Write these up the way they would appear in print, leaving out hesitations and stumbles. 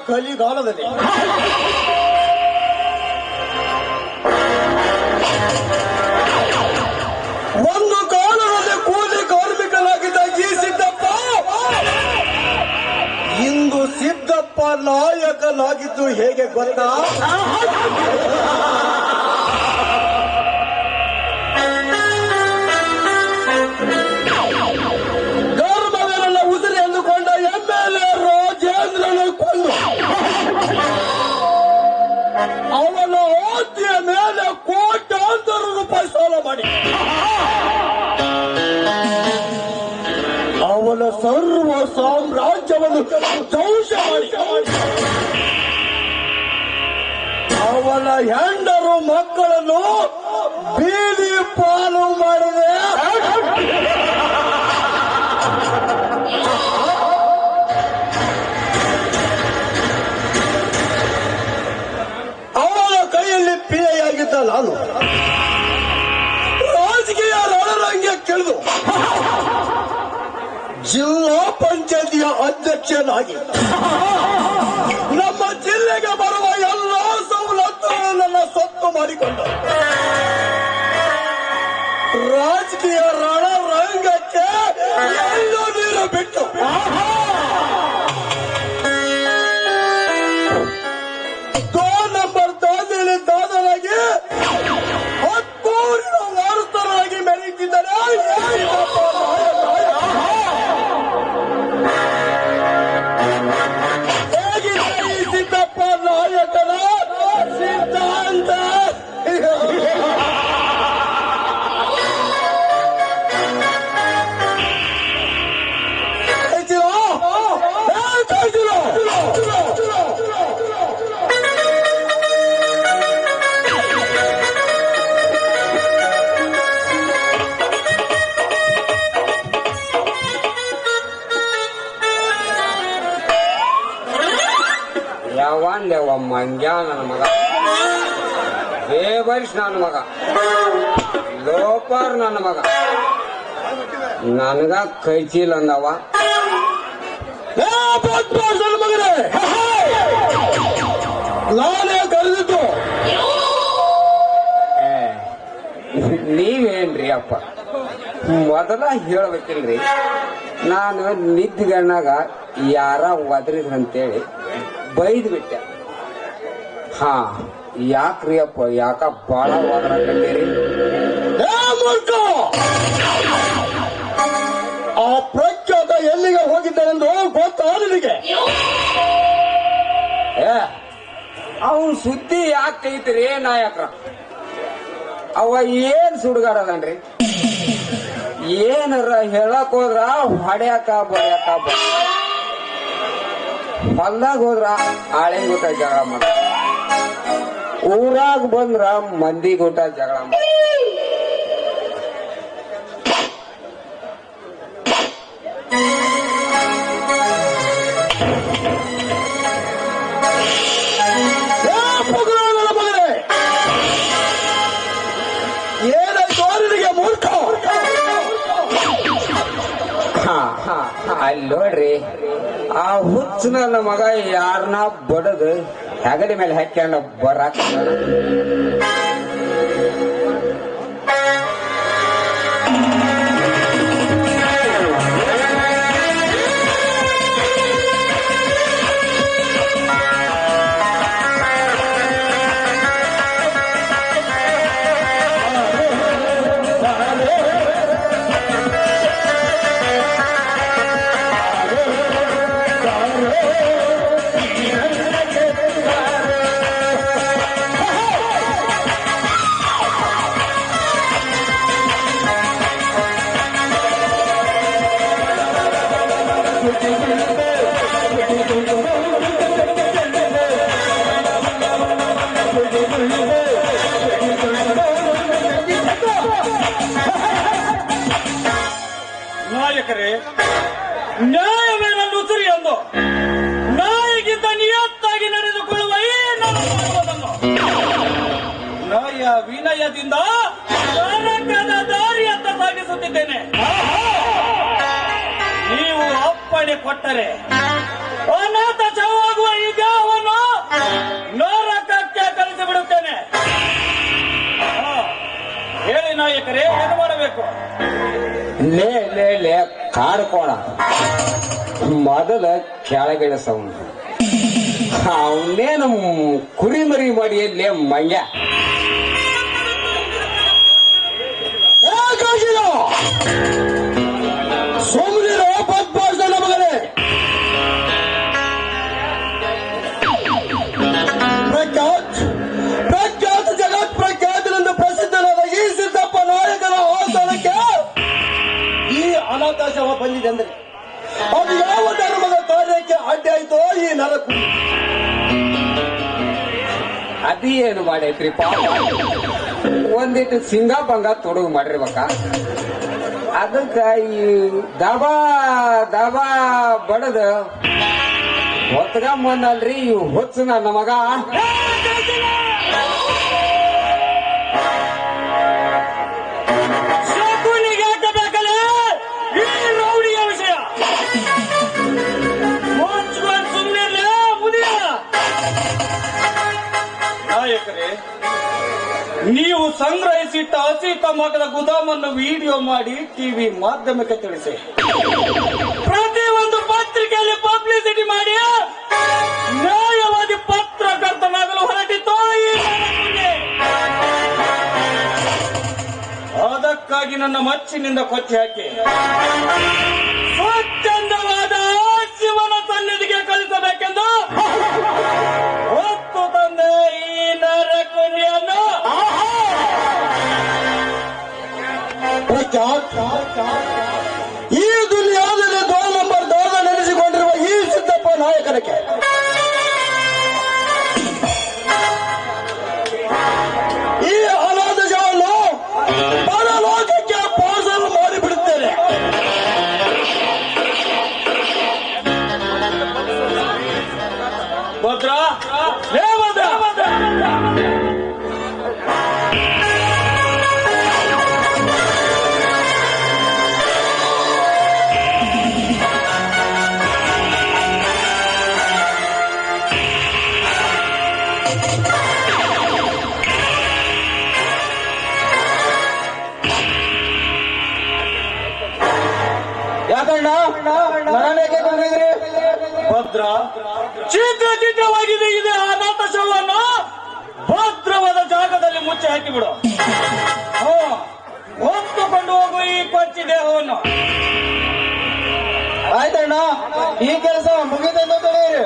ಕಲಿಗಾಲದಲ್ಲಿ ಒಂದು ಕಾಲದಲ್ಲಿ ಕೂಲಿ ಕಾರ್ಮಿಕನಾಗಿದ್ದ ಈ ಸಿದ್ದಪ್ಪ ಇಂದು ಸಿದ್ದಪ್ಪ ನಾಯಕನಾಗಿದ್ದು ಹೇಗೆ ಗೊತ್ತಾ? ಧರ್ಮವೀರನ ಉಸಿರು ಎಂದುಕೊಂಡ ಎಂಎಲ್ಎ ರಾಜೇಂದ್ರನ ಕೊಂದು ಅವನ ಆಸ್ತಿಯ ಮೇಲೆ ಕೋಟ್ಯಾಂತರ ರೂಪಾಯಿ ಸಾಲ ಮಾಡಿ ಅವನ ಸರ್ವ ಸಾಮ್ರಾಜ್ಯವನ್ನು ಧ್ವಂಸ ಮಾಡಿ ಅವನ ಹೆಂಡರು ಮಕ್ಕಳನ್ನು ಬೀದಿ ಪಾಲು ಮಾಡಿದೆ. ಅವನ ಕೈಯಲ್ಲಿ ಪಿಎಯಾಗಿದ್ದ ನಾನು ರಾಜಕೀಯ ರಣರಂಗೆ ಕೆಳೆದು ಜಿಲ್ಲಾ ಪಂಚಾಯತಿಯ ಅಧ್ಯಕ್ಷನಾಗಿ ನಮ್ಮ ಜಿಲ್ಲೆಗೆ ಬರುವ ಎಲ್ಲಾ ಸವಲತ್ತುಗಳನ್ನು ಸೊತ್ತು ಮಾಡಿಕೊಂಡ ರಾಜಕೀಯ ರಣರಂಗಕ್ಕೆ ಎಲ್ಲೂ ನೀರು ಬಿಟ್ಟು ನಂಬರ್ ದಾದಿಯಲ್ಲಿ ದಾದರಾಗಿ 10 ಊರಿನ ವಾರಸ್ಥರಾಗಿ ಮೆರೆಯುತ್ತಿದ್ದಾರೆ. ಸಿದ್ದಪ್ಪ ನಾಯಕನ ಸಿದ್ಧಾಂತ ಯಾವನ್ಲೇವ ಮಂಗ್ಯ ನನ್ನ ಮಗ, ಬೇಬರಿಸ್ ನನ್ನ ಮಗ, ಲೋಪರ್ ನನ್ನ ಮಗ, ನನಗ ಕೈ ಚೀಲ ಅಂದವ. ಮಗನೇ ನಾನೇ ಕರೆದಿದ್ದು. ನೀವೇನ್ರಿ ಅಪ್ಪ ಮೊದಲ ಹೇಳ್ಬೇಕಿಲ್ರಿ, ನಾನು ನಿದ್ದಿಗಣ್ಣಾಗ ಯಾರ ಒದರಿದ್ರಂತೇಳಿ ಬೈದ್ ಬಿಟ್ಟೆ. ಹಾ ಯಾಕ್ರಿ ಅಪ್ಪ, ಯಾಕ ಬಾಳ ಒದರಾಕತ್ತೀರಿ? ಆ ಪ್ರಖ್ಯಾತ ಎಲ್ಲಿಗೆ ಹೋಗಿದ್ದಾನೆಂದು ಗೊತ್ತಾ ನಿನಗೆ? ಅವನ್ ಸುದ್ದಿ ಯಾಕೆ ಐತ್ರಿ ನಾಯಕ? ಅವ ಏನ್ ಸುಡ್ಗಾಡದನ್ರಿ? ಏನಾರ ಹೇಳಕ್ ಹೋದ್ರ ಹೊಡ್ಯಾಕ ಬಡ್ಯಾಕ ಹೊಲ್ದಾಗ ಹೋದ್ರ ಆಳಿನ ಊಟ ಜಗಳ ಮಾಡ, ಊರಾಗ ಬಂದ್ರ ಮಂದಿ ಊಟ ಜಗಳ ಮಾಡ. ಏನಾಯ್ತು ನಿನಗೆ ಮೂರ್ಖ? ಅಲ್ಲಿ ನೋಡ್ರಿ, ಆ ಹುಚ್ಚ ನನ್ನ ಮಗ ಯಾರನ್ನ ಬಡದು ಹೆಗಡಿ ಮೇಲೆ ಹಾಕ್ಯಾನ ಬರಾಕ ನಾಯಕರೇ, ನ್ಯಾಯವೇ ನನ್ನ ಉಸಿರಿ ಎಂದು ನಾಯಿಗಿಂತ ನಿಯತ್ತಾಗಿ ನಡೆದುಕೊಳ್ಳುವ ಈ ನನ್ನ ಮಾನವನನ್ನು ನ್ಯಾಯ ವಿನಯದಿಂದ ನರಕದ ದಾರಿಯತ್ತ ಸಾಗಿಸುತ್ತಿದ್ದೇನೆ. ನೀವು ಅಪ್ಪಣೆ ಕೊಟ್ಟರೆ ಅನಾಥ ಶವವಾಗುವ ಈಗ ನಾಯಕರೇ ಏನು ಮಾಡಬೇಕು? ಲೇ ಕಾಡ್ಕೋಣ ಮೊದಲ ಕೆಳಗಿಳಿಸವನು ಅವನೇನು ಕುರಿ ಮರಿ ಮಾಡಿ ಲೇ ಮಂಗ್ಯ ಸೋಮನಿರೋ ಪದ್ಮಾಸನ ಮಗನೇ. ಪ್ರಖ್ಯಾತ ಜಗತ್ ಪ್ರಖ್ಯಾತನೆಂದು ಪ್ರಸಿದ್ಧನಾದ ಈ ಸಿದ್ದಪ್ಪ ನಾಯಕನ ಆಸ್ಥಾನಕ್ಕೆ ಈ ಅನಾಥಾಶ್ರಮ ಬಂದಿದೆ ಅಂದ್ರೆ ಅದು ಯಾವ ಧರ್ಮದ ಕಾರ್ಯಕ್ಕೆ ಅಡ್ಡಿ ಆಯ್ತೋ ಈ ನರಕು. ಅದೇನು ಮಾಡೈತ್ರಿ ಪಾಪ ಒಂದಿಟ್ಟು ಸಿಂಗಾಪಂಗ ತೊಡಗು ಮಾಡಿರ್ಬೇಕ ಅದಕ್ಕ ಈ ದಬಾ ಬಡದ ಹೊತ್ಕೊಂಬಂದಲ್ರಿ ಈ ಹುಚ್ಚು ನನ್ನ ಮಗ. ಶಕುನಿಗೆ ಹಾಕಬೇಕಲ್ಲ ಈ ರೌಡಿಯ ವಿಷಯ. ಮುಚ್ಕೊಂಡು ಸುಮ್ಮನೆ ಮುದಿಯ. ನಾಯಕರೇ, ನೀವು ಸಂಗ್ರಹಿಸಿಟ್ಟ ಹಸಿ ಟಮಾಟದ ಗುದಾಮನ್ನು ವಿಡಿಯೋ ಮಾಡಿ ಟಿವಿ ಮಾಧ್ಯಮಕ್ಕೆ ತಿಳಿಸಿ. ಪ್ರತಿಯೊಂದು ಪತ್ರಿಕೆಯಲ್ಲಿ ಪಬ್ಲಿಸಿಟಿ ಮಾಡಿ ನ್ಯಾಯವಾದಿ ಪತ್ರಕರ್ತನಾಗಲು ಹೊರಟಿತ್ತು ಈ ನರಕುಂಡೆ. ಅದಕ್ಕಾಗಿ ನನ್ನ ಮಚ್ಚಿನಿಂದ ಕೊಚ್ಚಿ ಹಾಕಿ ಸ್ವಚ್ಛಂದವಾದ ಶಿವನ ಸನ್ನಿಧಿಗೆ ಕಳಿಸಬೇಕೆಂದು ಹೊತ್ತು ತಂದೆ ಈ ನರಕುಂಡಿಯನ್ನು. ಈ ದುನಿಯಾದಲ್ಲಿ 2 ನಂಬರ್ ದೋದ ನೆನೆಸಿಕೊಂಡಿರುವ ಈ ಸಿದ್ದಪ್ಪ ನಾಯಕನಿಗೆ ಈ ಅನಾಥವನ್ನು ಪರಲೋಕಕ್ಕೆ ಪಾರ್ಸಲ್ ಮಾಡಿಬಿಡುತ್ತೇನೆ. ಭದ್ರಾ ಹೇ ಭದ್ರಾ, ಯಾಕಣ್ಣ ಮನೆಗೆ ಬಂದಿದ್ರಿ? ಭದ್ರ ಚಿತ್ರವಾಗಿದೆ. ಇದೆ ಅನಾಥ ಶವವನ್ನು ಭದ್ರವಾದ ಜಾಗದಲ್ಲಿ ಮುಚ್ಚಿ ಹಾಕಿಬಿಡು. ಹೊತ್ತುಕೊಂಡು ಹೋಗು ಈ ಕೊಚ್ಚಿ ದೇಹವನ್ನು. ಆಯ್ತಣ್ಣ, ಈ ಕೆಲಸ ಮುಗಿದೆಂದು ತಿಳಿಯಿರಿ.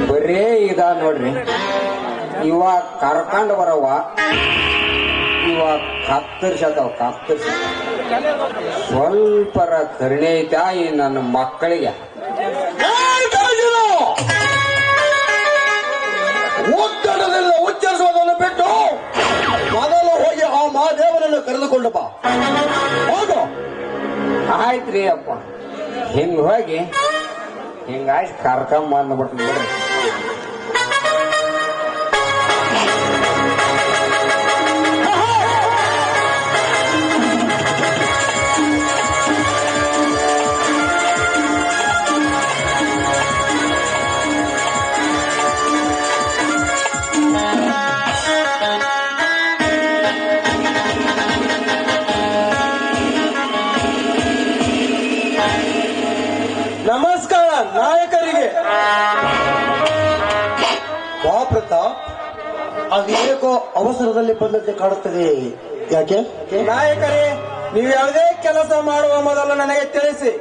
ಬರೇ ಇದ ನೋಡ್ರಿ, ಇವಾಗ ಕರ್ಕೊಂಡು ಬರವ, ಇವಾಗ ಕತ್ತರಿಸದವ ಸ್ವಲ್ಪರ ಕರುಣೆ ಐತಾ ಈ ನನ್ನ ಮಕ್ಕಳಿಗೆ. ಒತ್ತಡದಿಂದ ಉಚ್ಚರಿಸುವುದನ್ನು ಬಿಟ್ಟು ಮೊದಲು ಹೋಗಿ ಆ ಮಹಾದೇವನನ್ನು ಕರೆದುಕೊಂಡು ಬಾ. ಹೌದು, ಆಯ್ತ್ರಿ ಅಪ್ಪ. ಹಿಂಗ್ ಹೋಗಿ ಹಿಂಗಾಯ್ತು ಕರ್ಕೊಂಡ್ ಬಂದ್ಬಿಡ್ತೀನಿ ಬಿಡ್ರಿ. ನಮಸ್ಕಾರ ನಾಯಕರಿಗೆ. ಬಾ ಪ್ರತಾಪ್, ಅದೇಕೋ ಅವಸರದಲ್ಲಿ ಬಂದಂತೆ ಕಾಣುತ್ತದೆ. ಯಾಕೆ? ನಾಯಕರೇ, ನೀವು ಯಾವುದೇ ಕೆಲಸ ಮಾಡುವ ಮೊದಲು ನನಗೆ ತಿಳಿಸಿ,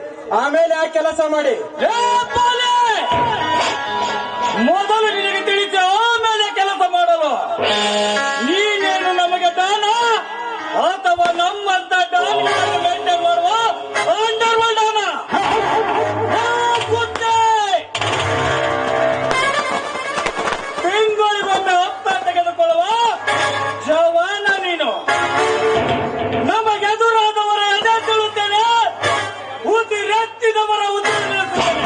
ಆಮೇಲೆ ಆ ಕೆಲಸ ಮಾಡಿ. ಮೊದಲು ನಿನಗೆ ತಿಳಿಸಿ ಆಮೇಲೆ ಕೆಲಸ ಮಾಡಲು ನೀನೇನು ನಮಗೆ ದಾನ ಅಥವಾ ನಮ್ಮಂತ ಡಾನ್ಗಳನ್ನು ಮೇಂಟೈನ್ ಮಾಡುವ ಅಂಡರ್ ವರ್ಲ್ಡ್ ದಾನ? ತಿಂಗಳಿಗೊಮ್ಮೆ ಹಪ್ಪ ತೆಗೆದುಕೊಳ್ಳುವ ಜವಾನ ನೀನು. ನಮಗೆದುರಾದವರ ಎದೆ ತುಳುತ್ತೇನೆ, ಉಸಿರೆತ್ತಿದವರ ಉಸಿರು ನಿಲ್ಲಿಸುತ್ತೇನೆ.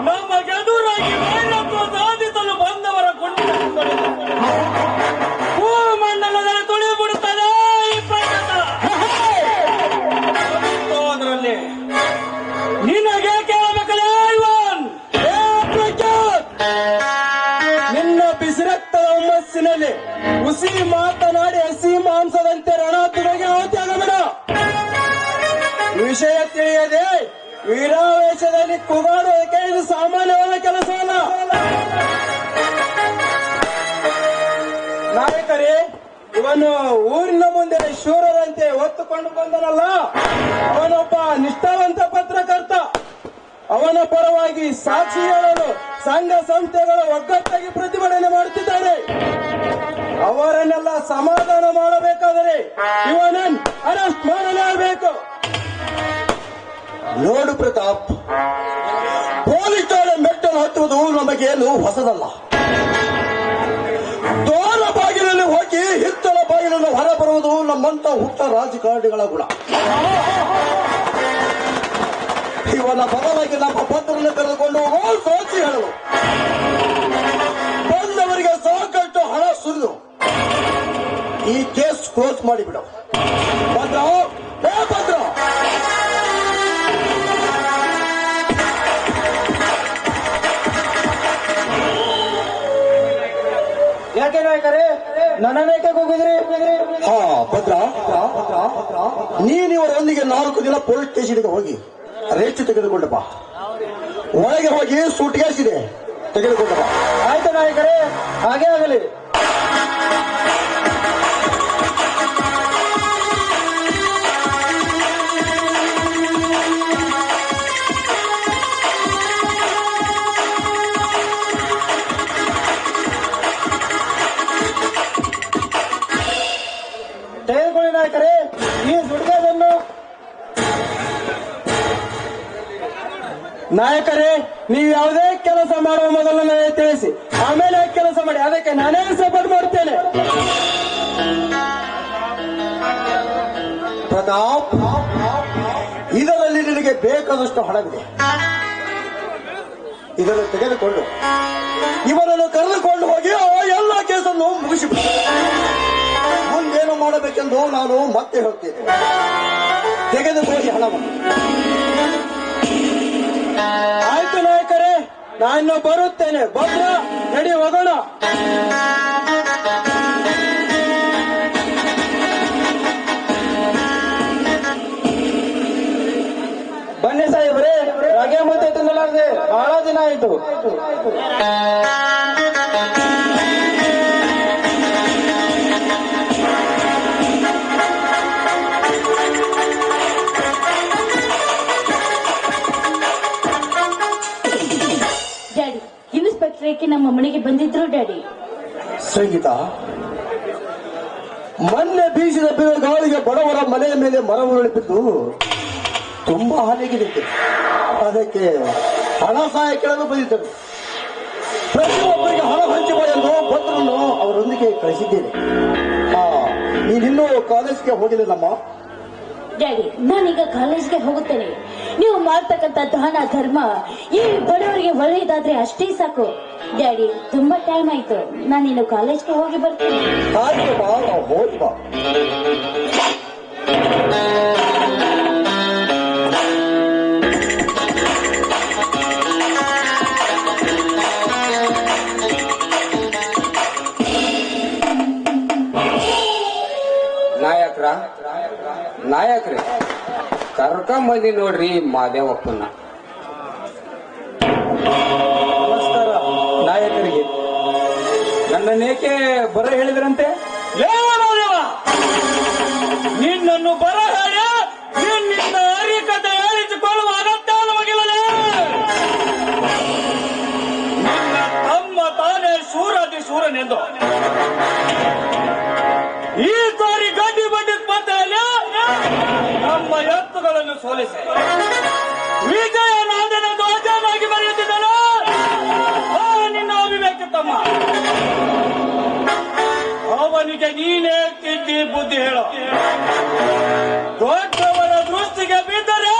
ನಮಗೆದುರಾಗಿ ಮೇಲತ್ತು ಸಾಧಿಸಲು ಬಂದವರ ಗುಂಡಿನ ಭೂಮಂಡಲದಲ್ಲಿ ತುಳಿದು ಬಿಡುತ್ತದೆ ಈ ಪ್ರಕಟ. ರಣರಂಗದಲ್ಲಿ ಹುಸಿ ಮಾತನಾಡಿ ಹಸಿ ಮಾಂಸದಂತೆ ರಣಾತ್ಮವಾಗಿ ಆತ್ಯಾಗಬೇಡ. ವಿಷಯ ತಿಳಿಯದೆ ವೀರಾವೇಶದಲ್ಲಿ ಕೂಗಾಡೋದಕ್ಕೆ ಇದು ಸಾಮಾನ್ಯವಾದ ಕೆಲಸವಲ್ಲ. ನಾಯಕರೇ, ಇವನು ಊರಿನ ಮುಂದೆ ಶೂರರಂತೆ ಹೊತ್ತುಕೊಂಡು ಬಂದನಲ್ಲ, ಅವನೊಬ್ಬ ನಿಷ್ಠಾವಂತ ಪತ್ರಕರ್ತ. ಅವನ ಪರವಾಗಿ ಸಾಕ್ಷಿ ಹೇಳಲು ಸಂಘ ಸಂಸ್ಥೆಗಳು ಒಗ್ಗಟ್ಟಾಗಿ ಪ್ರತಿಭಟನೆ ಮಾಡುತ್ತಿದ್ದಾರೆ. ಅವರನ್ನೆಲ್ಲ ಸಮಾಧಾನ ಮಾಡಬೇಕಾದರೆ ಇವನನ್ನು ಅರೆಸ್ಟ್ ಮಾಡಲೇಬೇಕು. ನೋಡು ಪ್ರತಾಪ್, ಪೊಲೀಸ್ ಠಾಣೆ ಮೆಟ್ಟಲು ಹತ್ತುವುದು ನಮಗೇನು ಹೊಸದಲ್ಲ. ದೋರ ಬಾಗಿಲಲ್ಲಿ ಹೋಗಿ ಹಿತ್ತಲ ಬಾಗಿಲನ್ನು ಹೊರಬರುವುದು ನಮ್ಮಂತ ಹುಟ್ಟ ರಾಜಕಾರಣಿಗಳ ಗುಣ. ಇವನ ಬದಲಾಗಿ ನಮ್ಮ ಪತ್ರವನ್ನು ಕರೆದುಕೊಂಡು ಹೋಗೋ ಸಾಕ್ಷಿ ಹೇಳಲು ಬಂದವರಿಗೆ ಸಾಕಷ್ಟು ಹಣ ಸುರಿದು ಈ ಕೇಸ್ ಕ್ಲೋಸ್ ಮಾಡಿಬಿಡು. ಭದ್ರ, ಹೇ ಭದ್ರ, ಯಾಕೆ ನಾಯಕರೇ ನನ್ನನೇಕೆ ಹೋಗಿದ್ರಿ? ಹಾ ಭದ್ರ, ನೀನಿವರೊಂದಿಗೆ 4 ದಿನ ಪೊಲೀಸ್ ಸ್ಟೇಷನ್ಗೆ ಹೋಗಿ ರೇಟ್ ತೆಗೆದುಕೊಂಡು ಬಾ. ಒಳಗೆ ಹೋಗಿ ಸೂಟ್ ಗ್ಯಾಸ್ ಇದೆ, ತೆಗೆದುಕೊಂಡು ಬಾ. ಆಯ್ತು ನಾಯಕರೇ, ಹಾಗೆ ಆಗಲಿ. ತೆಗೆದುಕೊಳ್ಳಿ ನಾಯಕರೇ ಈ ಸುಡ್ಗಾದನ್ನು. ನಾಯಕರೇ, ನೀವು ಯಾವುದೇ ಕೆಲಸ ಮಾಡುವ ಮೊದಲು ನನಗೆ ತಿಳಿಸಿ, ಆಮೇಲೆ ಕೆಲಸ ಮಾಡಿ. ಅದಕ್ಕೆ ನಾನೇ ಸಪೋರ್ಟ್ ಮಾಡುತ್ತೇನೆ. ಪ್ರತಾಪ್, ಇದರಲ್ಲಿ ನಿನಗೆ ಬೇಕಾದಷ್ಟು ಹಣವಿದೆ. ಇದನ್ನು ತೆಗೆದುಕೊಂಡು ಇವರನ್ನು ಕರೆದುಕೊಂಡು ಹೋಗಿ ಆ ಎಲ್ಲ ಕೇಸನ್ನು ಮುಗಿಸಿಬಿಡಿ. ಮುಂದೇನು ಮಾಡಬೇಕೆಂದು ನಾನು ಮತ್ತೆ ಹೇಳ್ತೇನೆ. ತೆಗೆದುಕೊಳ್ಳಿ ಹಣವನ್ನು. ಆಯ್ತು ನಾಯಕರೇ, ನಾನು ಬರುತ್ತೇನೆ. ಭದ್ರ, ನಡಿ ಹೋಗೋಣ. ಬನ್ನಿ ಸಾಹೇಬ್ರೆ, ರಾಗೆ ಮುದ್ದೆ ತಿನ್ನಲಾರದೆ ಬಹಳ ದಿನ ಆಯ್ತು. ಡ್ಯಾಡಿ, ಇನ್ಸ್ಪೆಕ್ಟರ್ ನಮ್ಮ ಮನೆಗೆ ಬಂದಿದ್ರು ಡ್ಯಾಡಿ. ಸಂಗೀತ, ಮೊನ್ನೆ ಬೀಸಿದ ಗಾಳಿಗೆ ಬಡವರ ಮನೆಯ ಮೇಲೆ ಮರಗಳು ಬಿದ್ದು ತುಂಬಾ ಹಾನಿಯಾಗಿದೆ. ಅದಕ್ಕೆ ಹಣ ಸಹಾಯ ಕೇಳಲು ಬಂದಿದ್ದರು. ಪ್ರತಿಯೊಬ್ಬರಿಗೆ ಹಣ ಹಂಚುವ ಎಂದು ಪತ್ರವನ್ನು ಅವರೊಂದಿಗೆ ಕಳಿಸಿದ್ದೇನೆ. ನೀನಿನ್ನೂ ಕಾಲೇಜ್ಗೆ ಹೋಗಿಲ್ಲಮ್ಮ? ಡ್ಯಾಡಿ, ನಾನೀಗ ಕಾಲೇಜ್ಗೆ ಹೋಗುತ್ತೇನೆ. ನೀವು ಮಾಡ್ತಕ್ಕಂಥ ದಾನ ಧರ್ಮ ಈ ಬಡವರಿಗೆ ಒಳ್ಳೆಯದಾದ್ರೆ ಅಷ್ಟೇ ಸಾಕು. ಡ್ಯಾಡಿ, ತುಂಬಾ ಟೈಮ್ ಆಯ್ತು. ನಾನಿನ್ನು ಕಾಲೇಜ್ಗೆ ಹೋಗಿ ಬರ್ತೀನಿ. ಆಯ್ತು ಬಾ, ಹೋಗಿ ಬಾ. ನಾಯಕ್ರೆ ಕರ್ಕೊಂಬಂದಿ ನೋಡ್ರಿ ಮಾದೇವಪ್ಪನ. ನಮಸ್ಕಾರ ನಾಯಕರಿಗೆ. ನನ್ನನ್ನೇಕೆ ಬರ ಹೇಳಿದ್ರಂತೆ? ನಿನ್ನನ್ನು ಬರ ಹೇಳಿ ನಿನ್ನ ಹರಿಕತೆ ಹೇಳಿಸಿಕೊಳ್ಳುವ ಅಗತ್ಯ ನಮಗಿಲ್ಲ. ನಿನ್ನ ತಮ್ಮ ತಾನೇ ಶೂರಾದಿ ಶೂರನೆಂದು ಈ ಸಾರಿ ಗಡ್ಡಿ ಬಡ್ಡಿ ಸ್ಪರ್ಧೆಯಲ್ಲಿ ನಮ್ಮ ಎತ್ತುಗಳನ್ನು ಸೋಲಿಸಿ ವಿಜಯನಾದನೆಂದು ಅಜಾನಾಗಿ ಬರೆಯುತ್ತಿದ್ದನು ನಿನ್ನ ಅವಿವೇಕ ತಮ್ಮ. ಅವನಿಗೆ ನೀನೇ ತಿದ್ದಿ ಬುದ್ಧಿ ಹೇಳು. ದೊಡ್ಡವರ ದೃಷ್ಟಿಗೆ ಬಿದ್ದರೆ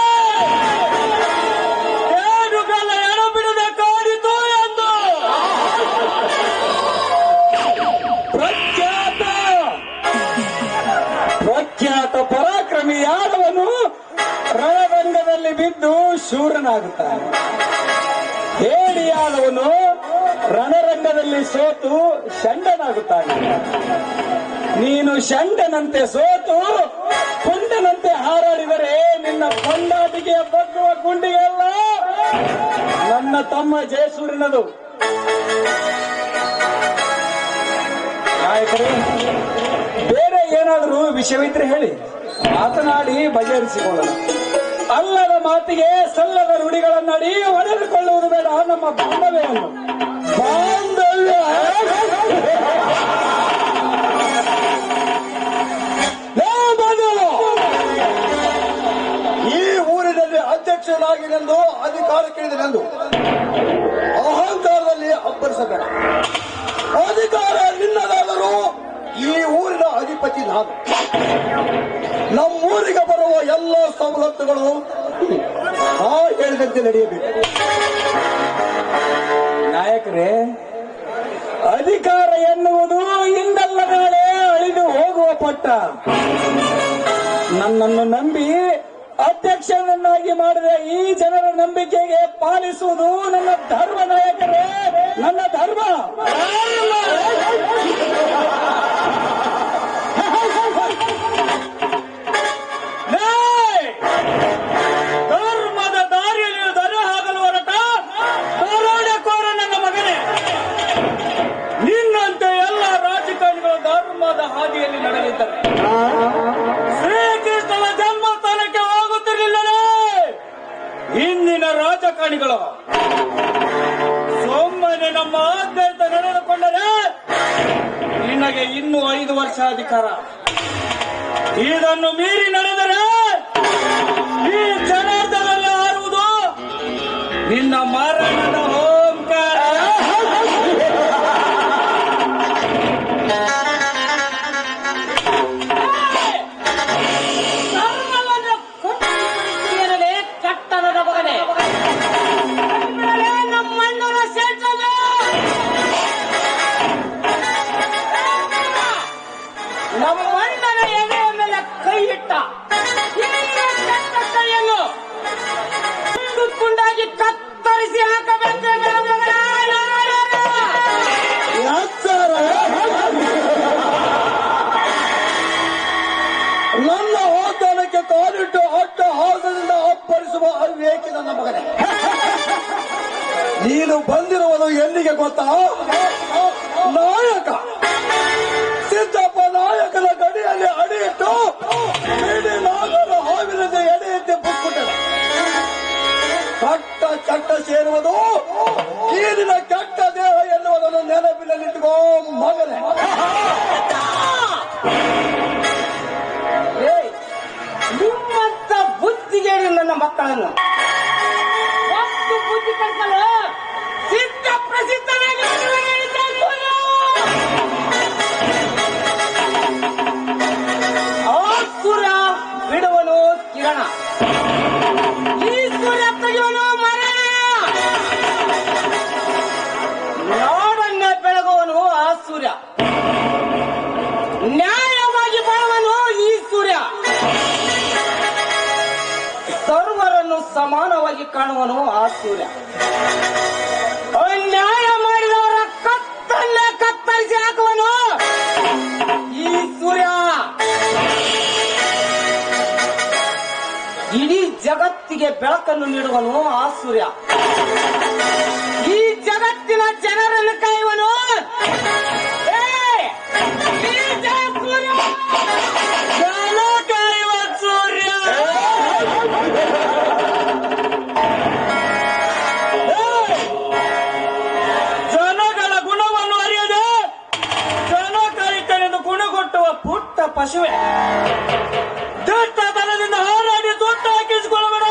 ಏನುಗಳ ಎಡ ಬಿಡದೆ ಕಾಡಿತು ಎಂದು ಪ್ರಖ್ಯಾತ ಪರಾಕ್ರಮಿಯಾದವನು ರಣರಂಗದಲ್ಲಿ ಬಿದ್ದು ಶೂರನಾಗುತ್ತಾನೆ. ಹೇಡಿಯಾದವನು ರಣರಂಗದಲ್ಲಿ ಸೋತು ಷಂಡನಾಗುತ್ತಾನೆ. ನೀನು ಷಂಡನಂತೆ ಸೋತು ಪುಂಡನಂತೆ ಹಾರಾಡಿದರೆ ನಿನ್ನ ಕೊಂಡಾಟಿಗೆ ಬಗ್ಗುವ ಗುಂಡಿಗೆಲ್ಲ ನನ್ನ ತಮ್ಮ ಜಯಸೂರ್ಯನದು. ನಾಯಕರೇ, ಬೇರೆ ಏನಾದರೂ ವಿಷಯವಿದ್ರೆ ಹೇಳಿ, ಮಾತನಾಡಿ ಬಗೆಹರಿಸಿಕೊಳ್ಳೋಣ. ಅಲ್ಲದ ಮಾತಿಗೆ ಸಲ್ಲದ ನುಡಿಗಳನ್ನಡಿ ಹೊಡೆದುಕೊಳ್ಳುವುದು ಬೇಡ ನಮ್ಮ ಬಾಂಧವ್ಯವನ್ನು. ಬಾಂಧವ್ಯ ಈ ಊರಿನಲ್ಲಿ ಅಧ್ಯಕ್ಷನಾಗಿನೆಂದು ಅಧಿಕಾರಕ್ಕಿಳಿದನೆಂದು ಅಹಂಕಾರದಲ್ಲಿ ಅಬ್ಬರಿಸಬೇಡ. ಅಧಿಕಾರ ನಿನ್ನದಾದರೂ ಈ ಊರಿನ ಅಧಿಪತಿ ನಾನು. ನಮ್ಮೂರಿಗೆ ಬರುವ ಎಲ್ಲ ಸವಲತ್ತುಗಳು ನಾ ಹೇಳಿದಂತೆ ನಡೆಯಬೇಕು. ನಾಯಕರೇ, ಅಧಿಕಾರ ಎನ್ನುವುದು ಇಂದಲ್ಲ ನಾಳೆ ಅಳಿದು ಹೋಗುವ ಪಟ್ಟ. ನನ್ನನ್ನು ನಂಬಿ ಅಧ್ಯಕ್ಷನನ್ನಾಗಿ ಮಾಡಿದ ಈ ಜನರ ನಂಬಿಕೆಗೆ ಪಾಲಿಸುವುದು ನನ್ನ ಧರ್ಮ. ನಾಯಕರೇ, ನನ್ನ ಧರ್ಮ. ಧರ್ಮದ ದಾರಿಯಲ್ಲಿ ದರ ಹಾಕಲು ಹೊರಟ ದರೋಡೆಕೋರ ನನ್ನ ಮಗನೇ. ನಿನ್ನಂತೆ ಎಲ್ಲ ರಾಜಕಾರಣಿಗಳು ಧರ್ಮದ ಹಾದಿಯಲ್ಲಿ ನಡೆದಿದ್ದಾರೆ. ಶ್ರೀಕೃಷ್ಣನ ಜನ್ಮಸ್ಥಾನಕ್ಕೆ ಹೋಗುತ್ತಿರಲಿಲ್ಲವೇ ಹಿಂದಿನ ರಾಜಕಾರಣಿಗಳು? ಸುಮ್ಮನೆ ನಮ್ಮ ಆದ್ಯಂತ ನಡೆದುಕೊಂಡರೆ ನಿನಗೆ ಇನ್ನೂ 5 ವರ್ಷ ಅಧಿಕಾರ. ಇದನ್ನು ಮೀರಿ ನಡೆದರೆ ಈ ಜನಾರ್ದನಲ್ಲಿ ಆರುವುದು ನಿನ್ನ ಮರಣದ ಓಂಕಾರ. ಧರ್ಮವನ್ನು ಕೊಟ್ಟಿರಲೇ ಕಟ್ಟಡದ ಮಗನೇ. ನಮ್ಮಣ್ಣನ ಸೇರ್ತದ ನಮ್ಮಣ್ಣನ ಎದೆಯ ಮೇಲೆ ಕೈ ಇಟ್ಟ ಕೈಯನ್ನು ತುಂಡಾಗಿ ಕತ್ತರಿಸಿ ಹಾಕಬೇಕು. ನನ್ನ ವಾಗ್ದಾನಕ್ಕೆ ಕಾಲಿಟ್ಟು ಅಡ್ಡ ಹಾಸದಿಂದ ಅಪ್ಪರಿಸುವ ಅವಿವೇಕಿ ನನ್ನ ಮಗನೇ. ನೀನು ಬಂದಿರುವುದು ಎಲ್ಲಿಗೆ ಗೊತ್ತಾ? ನಾಯಕ ಸಿದ್ದಪ್ಪ ನಾಯಕನ ಗಡಿಯಲ್ಲಿ ಅಡಿಯಿಟ್ಟು ಇಡೀ ನಾಗರ ಹಾವಿನಂತೆ ಎಡೆ ಎತ್ತಿ ಬುಕ್ಬಿಟ್ಟೆ. ಕಟ್ಟ ಚಟ್ಟ ಸೇರುವುದು ನೀರಿನ ಕೆಟ್ಟ ದೇಹ ಎನ್ನುವುದನ್ನು ನೆನಪಿನಲ್ಲಿಟ್ಟುಕೋ ಮಗನೇ. ನಿಮ್ಮಂತ ಬುದ್ಧಿಗೆ ನನ್ನ ಮಕ್ಕಳನ್ನು ಒಂದು ಬುದ್ಧಿ ಕಲಿಸಲು ಸಿದ್ಧ ಪ್ರಸಿದ್ಧನಾಗಿ ಆ ಸೂರ್ಯ ಬಿಡುವನು ಕಿರಣ, ಈ ಸೂರ್ಯ ತೆಗೆಯುವನು ಮರಣ, ನಾಡನ್ನೇ ಬೆಳಗುವನು ಆ ಸೂರ್ಯ, ನ್ಯಾಯವಾಗಿ ಬಾಳುವನು ಈ ಸೂರ್ಯ, ಸರ್ವರನ್ನು ಸಮಾನವಾಗಿ ಕಾಣುವನು ಆ ಸೂರ್ಯ, ಅನ್ಯಾಯ ಮಾಡಿದವರ ಕತ್ತನ್ನೇ ಕತ್ತರಿಸಿ ಹಾಕುವನು ಈ ಸೂರ್ಯ, ಇಡೀ ಜಗತ್ತಿಗೆ ಬೆಳಕನ್ನು ನೀಡುವನು ಆ ಸೂರ್ಯ, ಈ ಜಗತ್ತಿನ ಜನರನ್ನು ಕಾಯುವನು ಈ ಸೂರ್ಯ, ಜನ ಕಾಯುವ ಸೂರ್ಯ. ಜನಗಳ ಗುಣವನ್ನು ಅರಿಯದೆ ಜನ ಕಾಯುತ್ತನೆಂದು ಗುಣಗೊಟ್ಟುವ ಪುಟ್ಟ ಪಶುವೆ, ದುಷ್ಟತನದಿಂದ ಹಾರಾಡಿ ದುಡ್ಡ ಹಾಕಿಸಿಕೊಳ್ಳಬೇಡ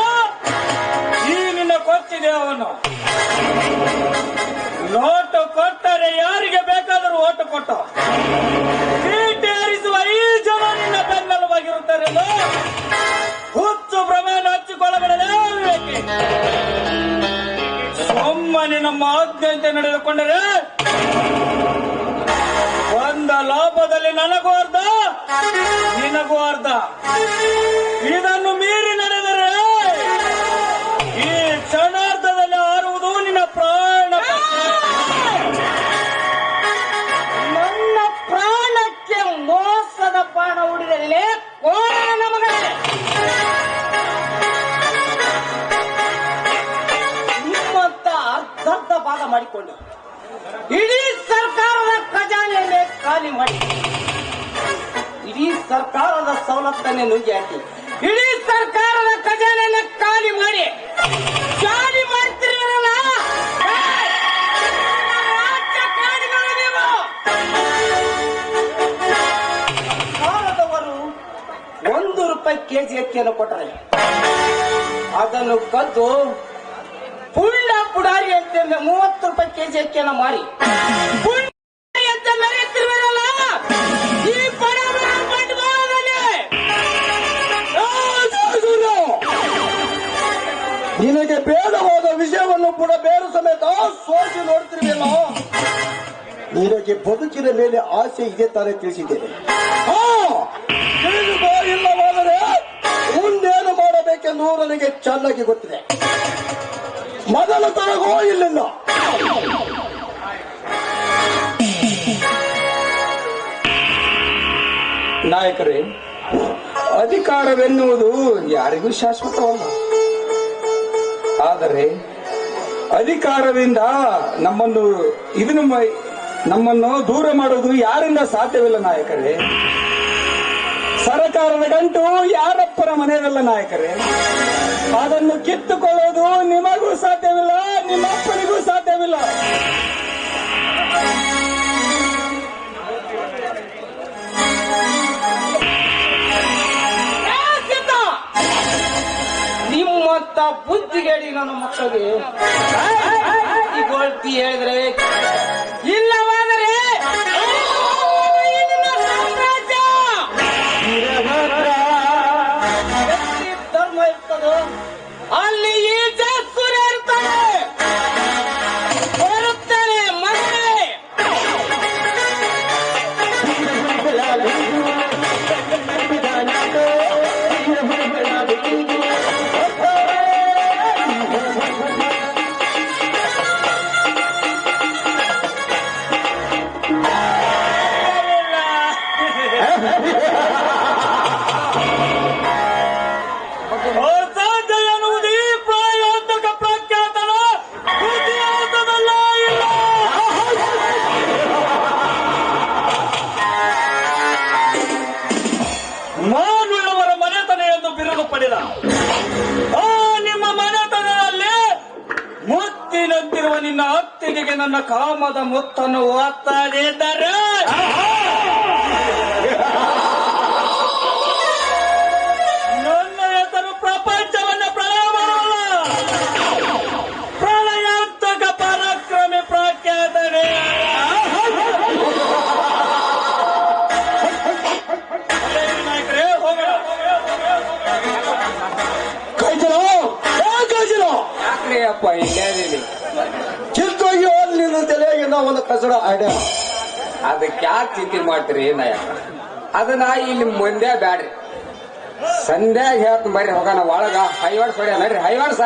ಈ ನಿನ್ನ ಕೊಚ್ಚಿದೆ ಅವನು. ನೋಟು ಕೊಟ್ಟರೆ ಯಾರಿಗೆ ಬೇಕಾದರೂ ಓಟು ಕೊಟ್ಟು ಚೀಟಿ ಹರಿಸುವ ಈ ಜನ ನಿನ್ನ ಬೆನ್ನೆಲುಬಾಗಿರುತ್ತಾರೆ. ಹುಚ್ಚು ಪ್ರಮೇಣ ಹಚ್ಚಿಕೊಳ್ಳಬೇಡಲೇ ವಿವೇಕಿ. ಸುಮ್ಮನೆ ನಮ್ಮ ಆಜ್ಞೆಯಂತೆ ನಡೆದುಕೊಂಡರೆ ಒಂದ ಲಾಭದಲ್ಲಿ ನನಗೂ ಅರ್ಧ ನಿನಗೂ ಅರ್ಧ. ಇದನ್ನು ಮೀರಿ ನಡೆದರೆ ಈ ಕ್ಷಣಾರ್ಧದಲ್ಲಿ ಹಾರುವುದು ನಿನ್ನ ಪ್ರಾಣ. ಸರ್ಕಾರದ ಸವಲತ್ತನ್ನೇ ನುಗ್ಗಿ ಹಾಕಿ ಇಡೀ ಸರ್ಕಾರದ ಖಜಾನೆಯನ್ನ ಖಾಲಿ ಮಾಡ್ತಿರಲ್ಲ. ರಾಜ್ಯ ಕಾಣಿಗಳು ನೀವು. ಸರ್ಕಾರದವರು 1 ರೂಪಾಯಿ ಕೆಜಿ ಅಕ್ಕಿಯನ್ನು ಕೊಟ್ಟರೆ ಅದನ್ನು ಕದ್ದು ಪುಂಡ ಪುಡಾರಿ ಅಂತ 30 ರೂಪಾಯಿ ಕೆಜಿ ಅಕ್ಕಿಯನ್ನು ಮಾರಿ ಪುಂಡಾರಿ ಅಂತ ಮೆರೆಯುತ್ತಿರುವರಲ್ಲ ಈ ಬಡವರ ಬಂಡವಾಳದಲ್ಲಿ. ನಿನಗೆ ಬೇಡವಾದ ವಿಷಯವನ್ನು ಕೂಡ ಬೇರು ಸಮೇತ ಸೋಸಿ ನೋಡ್ತಿರ್ಲಿಲ್ಲ. ನಿನಗೆ ಬದುಕಿನ ಮೇಲೆ ಆಸೆ ಇದೆ ತಾನೇ ತಿಳಿಸಿದ್ದೇನೆ. ತಿಳಿದುಕೋ, ಇಲ್ಲವಾದರೆ ಮುಂದೇನು ಮಾಡಬೇಕೆಂದು ನನಗೆ ಚೆನ್ನಾಗಿ ಗೊತ್ತಿದೆ. ಮೊದಲ ತನಗೋ ಇಲ್ಲಿಂದ. ನಾಯಕರೇ, ಅಧಿಕಾರವೆನ್ನುವುದು ಯಾರಿಗೂ ಶಾಶ್ವತವಲ್ಲ. ಆದರೆ ಅಧಿಕಾರದಿಂದ ನಮ್ಮನ್ನು ದೂರ ಮಾಡುವುದು ಯಾರಿಂದ ಸಾಧ್ಯವಿಲ್ಲ ನಾಯಕರೇ. ಸರ್ಕಾರದ ಗಂಟು ಯಾರಪ್ಪನ ಮನೆಯದಲ್ಲ ನಾಯಕರೇ. ಅದನ್ನು ಕಿತ್ತುಕೊಳ್ಳುವುದು ನಿಮಗೂ ಸಾಧ್ಯವಿಲ್ಲ, ನಿಮ್ಮಪ್ಪನಿಗೂ ಸಾಧ್ಯವಿಲ್ಲ. ನಿಮ್ಮತ್ತ ಬುದ್ಧಿಗೇಡಿ ನನ್ನ ಮಕ್ಕಳಿಗೆ ಗೋಳ್ತಿ ಹೇಳಿದ್ರೆ ಇಲ್ಲವಾದರೆ ಧರ್ಮ ಇರ್ತದೋ ಅಲ್ಲಿ ಈ ಸೂರ್ಯ ಇರ್ತಾನೆ. ಬರುತ್ತಾನೆ ಮತ್ತೆ ಮಾನುಳ್ಳವರ ಮನೆತನ ಎಂದು ಬಿರುದು ಪಡೆದ ನಿಮ್ಮ ಮನೆತನದಲ್ಲಿ ಮುತ್ತಿನಂತಿರುವ ನಿನ್ನ ಅತ್ತಿಗೆಗೆ ನನ್ನ ಕಾಮದ ಮುತ್ತನ್ನು ಒತ್ತದಿದ್ದರೆ ನನ್ನ ಹೆಸರು ಪ್ರಪಂಚವನ್ನು ಪ್ರಳಯ ಮಾಡಲ್ಲ. ಪ್ರಳಯಾಂತಕ ಪರಾಕ್ರಮಿ ಪ್ರಖ್ಯಾತನೇ. ಯಾಕ್ರಿ ಅಪ್ಪ ಇಲ್ಲೇ ಕಿತ್ತೋಗಿ ಹೋದ್ ನಿನ್ನ ತಲೆಗೆ ಒಂದು ಕಸಡ ಐಡಿಯಾ. ಅದಕ್ಕೆ ಯಾಕೆ ಚಿಂತೆ ಮಾಡ್ತೀರಿ ನಾಯಕ? ಅದನ್ನ ಇಲ್ಲಿ ಮುಂದೆ ಬ್ಯಾಡ್ರಿ, ಸಂಧ್ಯಾಗ ಹೇಳ್ತ ಬರ್ರಿ ಹೋಗೋಣ ಒಳಗ ಹೈವಾಡ್ಸ್ ಹೊಡ್ಯ ನಡ್ರಿ ಹೈವಾಡ್ಸ.